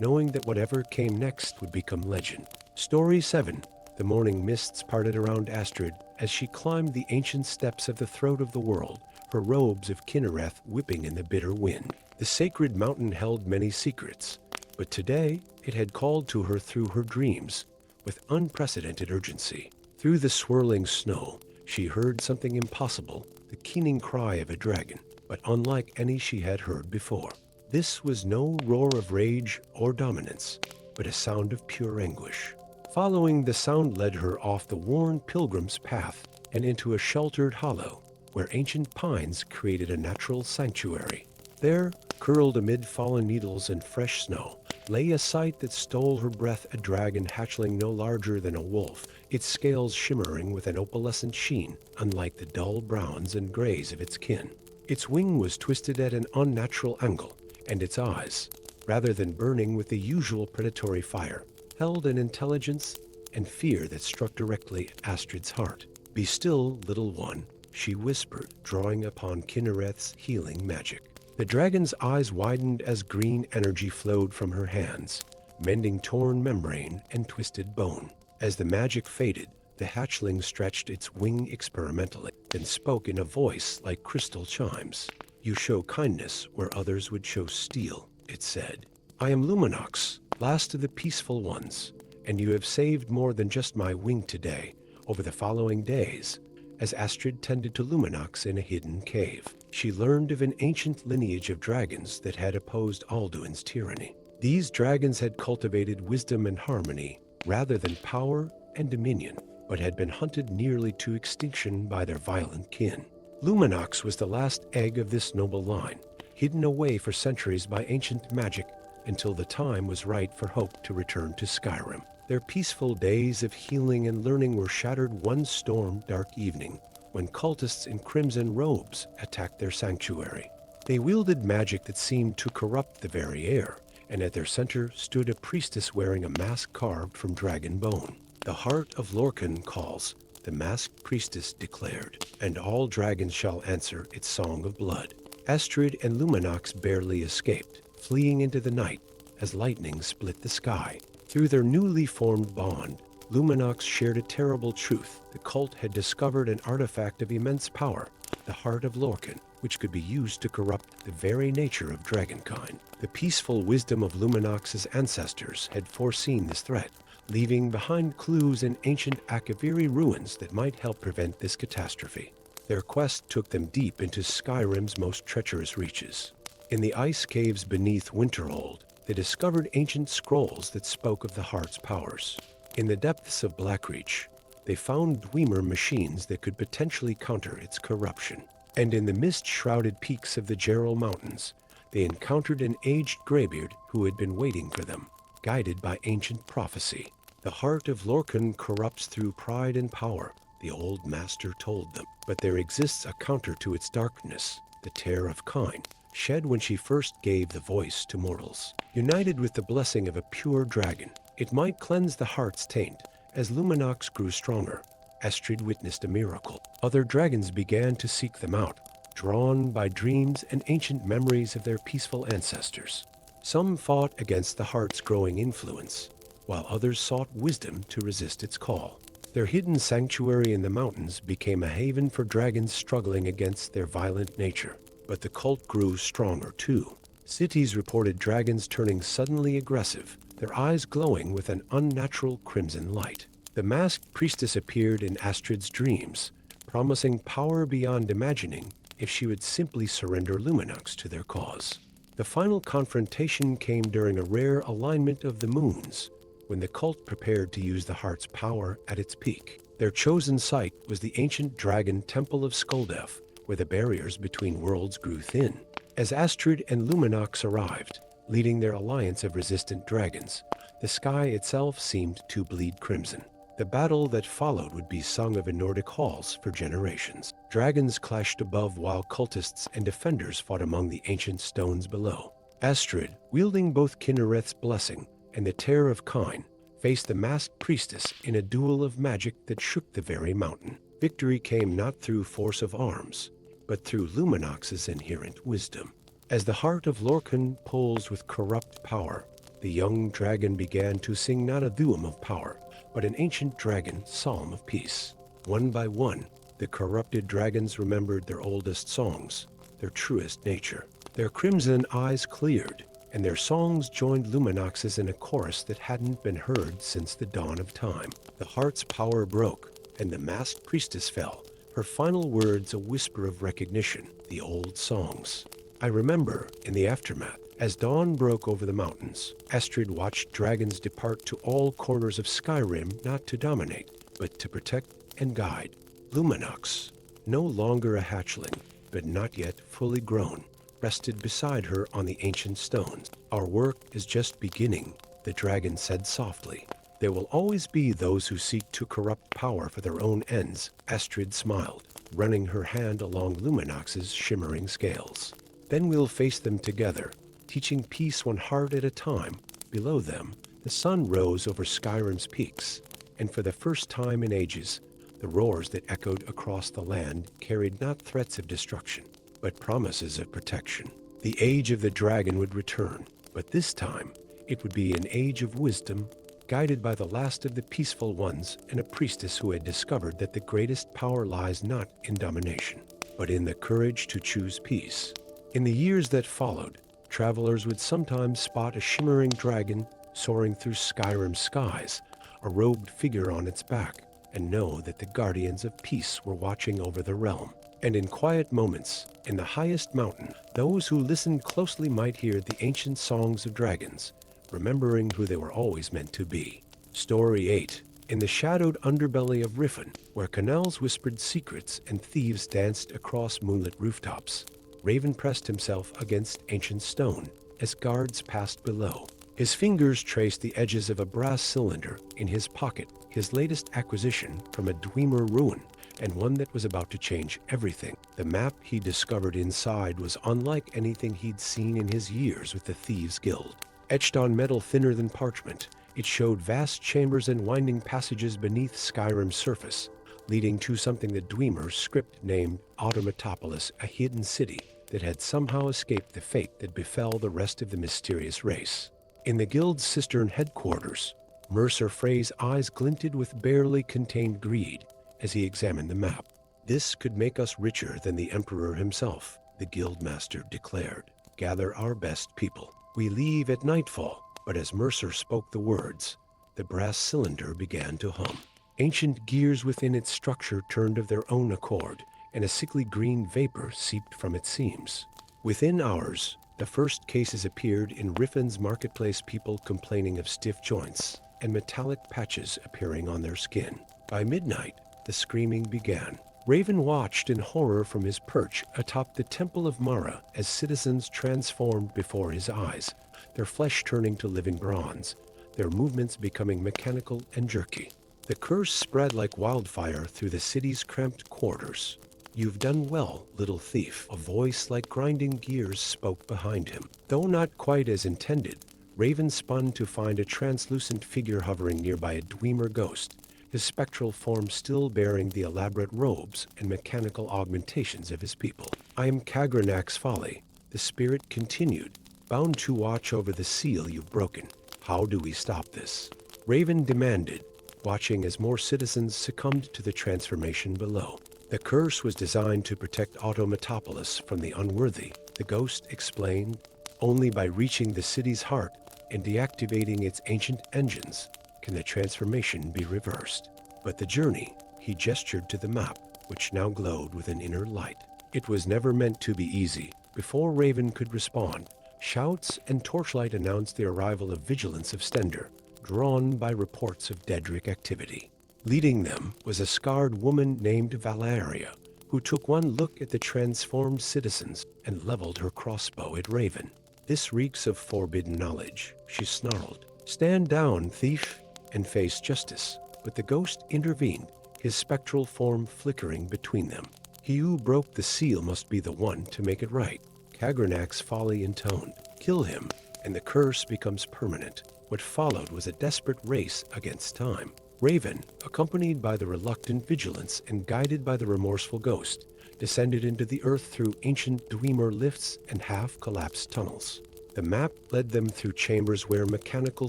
knowing that whatever came next would become legend. Story 7. The morning mists parted around Astrid as she climbed the ancient steps of the throat of the world, her robes of Kinnereth whipping in the bitter wind. The sacred mountain held many secrets, but today it had called to her through her dreams with unprecedented urgency. Through the swirling snow, she heard something impossible, the keening cry of a dragon, but unlike any she had heard before. This was no roar of rage or dominance, but a sound of pure anguish. Following the sound led her off the worn pilgrim's path and into a sheltered hollow where ancient pines created a natural sanctuary. There, curled amid fallen needles and fresh snow, lay a sight that stole her breath, a dragon hatchling no larger than a wolf, its scales shimmering with an opalescent sheen, unlike the dull browns and grays of its kin. Its wing was twisted at an unnatural angle, and its eyes, rather than burning with the usual predatory fire, held an intelligence and fear that struck directly at Astrid's heart. "Be still, little one," she whispered, drawing upon Kinnereth's healing magic. The dragon's eyes widened as green energy flowed from her hands, mending torn membrane and twisted bone. As the magic faded, the hatchling stretched its wing experimentally, then spoke in a voice like crystal chimes. "You show kindness where others would show steel," it said. "I am Luminox, last of the peaceful ones, and you have saved more than just my wing today." Over the following days, as Astrid tended to Luminox in a hidden cave, she learned of an ancient lineage of dragons that had opposed Alduin's tyranny. These dragons had cultivated wisdom and harmony rather than power and dominion, but had been hunted nearly to extinction by their violent kin. Luminox was the last egg of this noble line, hidden away for centuries by ancient magic until the time was right for hope to return to Skyrim. Their peaceful days of healing and learning were shattered one storm-dark evening when cultists in crimson robes attacked their sanctuary. They wielded magic that seemed to corrupt the very air, and at their center stood a priestess wearing a mask carved from dragon bone. "The heart of Lorcan calls," the masked priestess declared, "and all dragons shall answer its song of blood." Astrid and Luminox barely escaped, fleeing into the night as lightning split the sky. Through their newly formed bond, Luminox shared a terrible truth. The cult had discovered an artifact of immense power, the heart of Lorcan, which could be used to corrupt the very nature of dragonkind. The peaceful wisdom of Luminox's ancestors had foreseen this threat, leaving behind clues in ancient Akaviri ruins that might help prevent this catastrophe. Their quest took them deep into Skyrim's most treacherous reaches. In the ice caves beneath Winterhold, they discovered ancient scrolls that spoke of the heart's powers. In the depths of Blackreach, they found Dwemer machines that could potentially counter its corruption. And in the mist-shrouded peaks of the Gerald Mountains, they encountered an aged graybeard who had been waiting for them, guided by ancient prophecy. "The heart of Lorcan corrupts through pride and power," the old master told them. "But there exists a counter to its darkness, the tear of Kine, shed when she first gave the voice to mortals. United with the blessing of a pure dragon, it might cleanse the heart's taint." As Luminox grew stronger, Astrid witnessed a miracle. Other dragons began to seek them out, drawn by dreams and ancient memories of their peaceful ancestors. Some fought against the heart's growing influence, while others sought wisdom to resist its call. Their hidden sanctuary in the mountains became a haven for dragons struggling against their violent nature. But the cult grew stronger too. Cities reported dragons turning suddenly aggressive, their eyes glowing with an unnatural crimson light. The masked priestess appeared in Astrid's dreams, promising power beyond imagining if she would simply surrender Luminox to their cause. The final confrontation came during a rare alignment of the moons, when the cult prepared to use the heart's power at its peak. Their chosen site was the ancient dragon temple of Skuldef, where the barriers between worlds grew thin. As Astrid and Luminox arrived, leading their alliance of resistant dragons, the sky itself seemed to bleed crimson. The battle that followed would be sung of in Nordic halls for generations. Dragons clashed above while cultists and defenders fought among the ancient stones below. Astrid, wielding both Kinnereth's blessing and the terror of Kine, faced the masked priestess in a duel of magic that shook the very mountain. Victory came not through force of arms, but through Luminox's inherent wisdom. As the heart of Lorcan pulsed with corrupt power, the young dragon began to sing not a doom of power, but an ancient dragon psalm of peace. One by one, the corrupted dragons remembered their oldest songs, their truest nature. Their crimson eyes cleared, and their songs joined Luminox's in a chorus that hadn't been heard since the dawn of time. The heart's power broke, and the masked priestess fell, her final words a whisper of recognition, the old songs. I remember, in the aftermath, as dawn broke over the mountains, Astrid watched dragons depart to all corners of Skyrim not to dominate, but to protect and guide. Luminox, no longer a hatchling, but not yet fully grown, rested beside her on the ancient stones. Our work is just beginning, the dragon said softly. There will always be those who seek to corrupt power for their own ends, Astrid smiled, running her hand along Luminox's shimmering scales. Then we'll face them together, teaching peace one heart at a time. Below them, the sun rose over Skyrim's peaks, and for the first time in ages, the roars that echoed across the land carried not threats of destruction, but promises of protection. The age of the dragon would return, but this time it would be an age of wisdom, guided by the last of the peaceful ones and a priestess who had discovered that the greatest power lies not in domination, but in the courage to choose peace. In the years that followed, travelers would sometimes spot a shimmering dragon soaring through Skyrim's skies, a robed figure on its back, and know that the guardians of peace were watching over the realm. And in quiet moments, in the highest mountain, those who listened closely might hear the ancient songs of dragons, remembering who they were always meant to be. Story 8. In the shadowed underbelly of Riffin, where canals whispered secrets and thieves danced across moonlit rooftops, Raven pressed himself against ancient stone as guards passed below. His fingers traced the edges of a brass cylinder in his pocket, his latest acquisition from a Dwemer ruin, and one that was about to change everything. The map he discovered inside was unlike anything he'd seen in his years with the Thieves' Guild. Etched on metal thinner than parchment, it showed vast chambers and winding passages beneath Skyrim's surface, leading to something the Dwemer script named Automatopolis, a hidden city that had somehow escaped the fate that befell the rest of the mysterious race. In the guild's cistern headquarters, Mercer Frey's eyes glinted with barely contained greed as he examined the map. This could make us richer than the Emperor himself, the guildmaster declared. Gather our best people. We leave at nightfall. But as Mercer spoke the words, the brass cylinder began to hum. Ancient gears within its structure turned of their own accord, and a sickly green vapor seeped from its seams. Within hours, the first cases appeared in Riffin's marketplace, people complaining of stiff joints and metallic patches appearing on their skin. By midnight, the screaming began. Raven watched in horror from his perch atop the Temple of Mara as citizens transformed before his eyes, their flesh turning to living bronze, their movements becoming mechanical and jerky. The curse spread like wildfire through the city's cramped quarters. "You've done well, little thief," a voice like grinding gears spoke behind him. Though not quite as intended, Raven spun to find a translucent figure hovering nearby, a Dwemer ghost, his spectral form still bearing the elaborate robes and mechanical augmentations of his people. "I am Kagranak's Folly," the spirit continued, "bound to watch over the seal you've broken. How do we stop this?" Raven demanded, watching as more citizens succumbed to the transformation below. The curse was designed to protect Automatopolis from the unworthy, the ghost explained. Only by reaching the city's heart and deactivating its ancient engines can the transformation be reversed. But the journey, he gestured to the map, which now glowed with an inner light. It was never meant to be easy. Before Raven could respond, shouts and torchlight announced the arrival of Vigilance of Stender, drawn by reports of Daedric activity. Leading them was a scarred woman named Valeria, who took one look at the transformed citizens and leveled her crossbow at Raven. "This reeks of forbidden knowledge," she snarled. "Stand down, thief, and face justice." But the ghost intervened, his spectral form flickering between them. "He who broke the seal must be the one to make it right," Kagranak's folly intoned. "Kill him, and the curse becomes permanent." What followed was a desperate race against time. Raven, accompanied by the reluctant Vigilance and guided by the remorseful ghost, descended into the earth through ancient Dwemer lifts and half-collapsed tunnels. The map led them through chambers where mechanical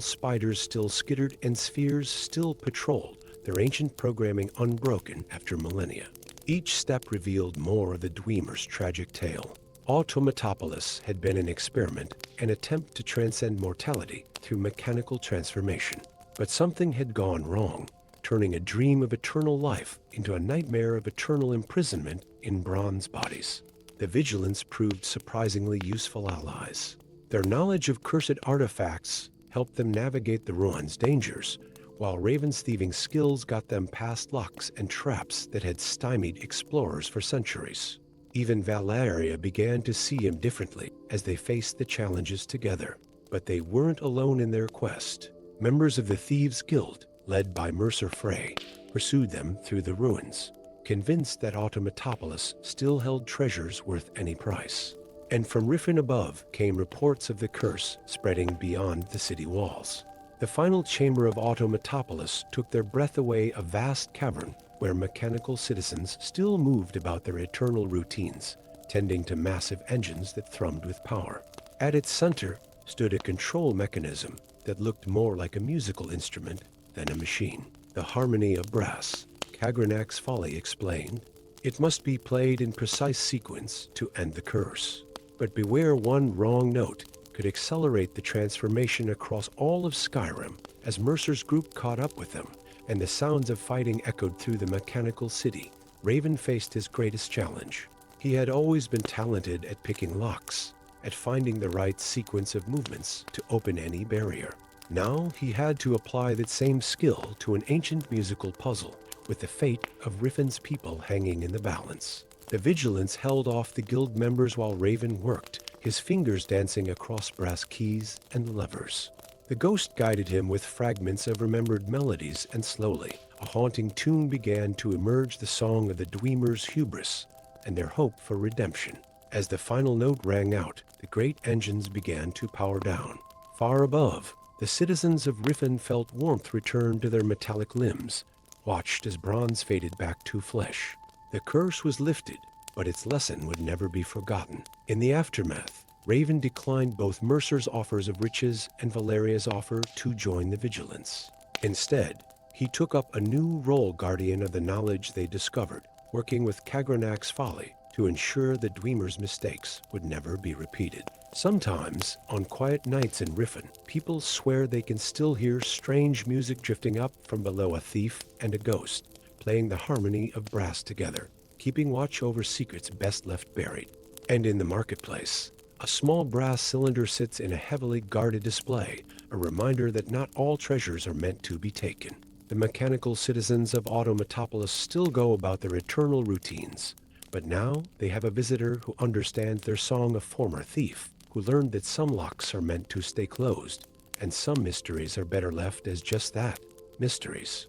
spiders still skittered and spheres still patrolled, their ancient programming unbroken after millennia. Each step revealed more of the Dwemer's tragic tale. Automatopolis had been an experiment, an attempt to transcend mortality through mechanical transformation. But something had gone wrong, turning a dream of eternal life into a nightmare of eternal imprisonment in bronze bodies. The Vigilance proved surprisingly useful allies. Their knowledge of cursed artifacts helped them navigate the ruins' dangers, while Raven's thieving skills got them past locks and traps that had stymied explorers for centuries. Even Valeria began to see him differently as they faced the challenges together. But they weren't alone in their quest. Members of the Thieves' Guild, led by Mercer Frey, pursued them through the ruins, convinced that Automatopolis still held treasures worth any price. And from Riffin above came reports of the curse spreading beyond the city walls. The final chamber of Automatopolis took their breath away, a vast cavern where mechanical citizens still moved about their eternal routines, tending to massive engines that thrummed with power. At its center stood a control mechanism that looked more like a musical instrument than a machine. The harmony of brass, Kagranak's folly explained. It must be played in precise sequence to end the curse. But beware, one wrong note could accelerate the transformation across all of Skyrim. As Mercer's group caught up with them, and the sounds of fighting echoed through the mechanical city, Raven faced his greatest challenge. He had always been talented at picking locks, at finding the right sequence of movements to open any barrier. Now he had to apply that same skill to an ancient musical puzzle, with the fate of Riffin's people hanging in the balance. The Vigilance held off the guild members while Raven worked, his fingers dancing across brass keys and levers. The ghost guided him with fragments of remembered melodies, and slowly, a haunting tune began to emerge, the song of the Dwemer's hubris and their hope for redemption. As the final note rang out, the great engines began to power down. Far above, the citizens of Riffin felt warmth return to their metallic limbs, watched as bronze faded back to flesh. The curse was lifted, but its lesson would never be forgotten. In the aftermath, Raven declined both Mercer's offers of riches and Valeria's offer to join the Vigilance. Instead, he took up a new role, guardian of the knowledge they discovered, working with Kagranak's folly to ensure the Dwemer's mistakes would never be repeated. Sometimes, on quiet nights in Riffin, people swear they can still hear strange music drifting up from below, a thief and a ghost, playing the harmony of brass together, keeping watch over secrets best left buried. And in the marketplace, a small brass cylinder sits in a heavily guarded display, a reminder that not all treasures are meant to be taken. The mechanical citizens of Automatopolis still go about their eternal routines, but now they have a visitor who understands their song, a former thief, who learned that some locks are meant to stay closed, and some mysteries are better left as just that, mysteries.